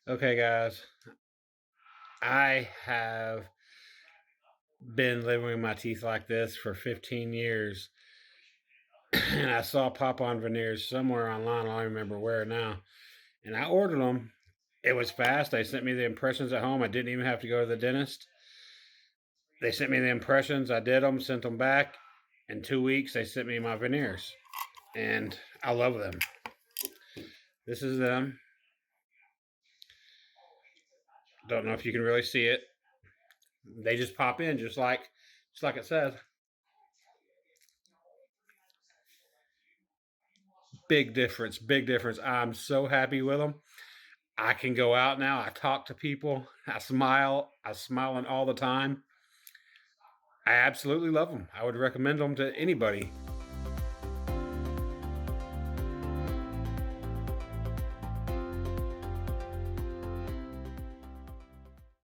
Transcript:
Okay, guys, I have been living with my teeth like this for 15 years. And I saw Pop On Veneers somewhere online. I don't remember where now. And I ordered them. It was fast. They sent me the impressions at home. I didn't even have to go to the dentist. They sent me the impressions. I did them, sent them back. In 2 weeks, they sent me my veneers. And I love them. This is them. Don't know if you can really see it. They just pop in just like it says. Big difference, big difference. I'm so happy with them. I can go out now. I talk to people. I smile. I'm smiling all the time. I absolutely love them. I would recommend them to anybody.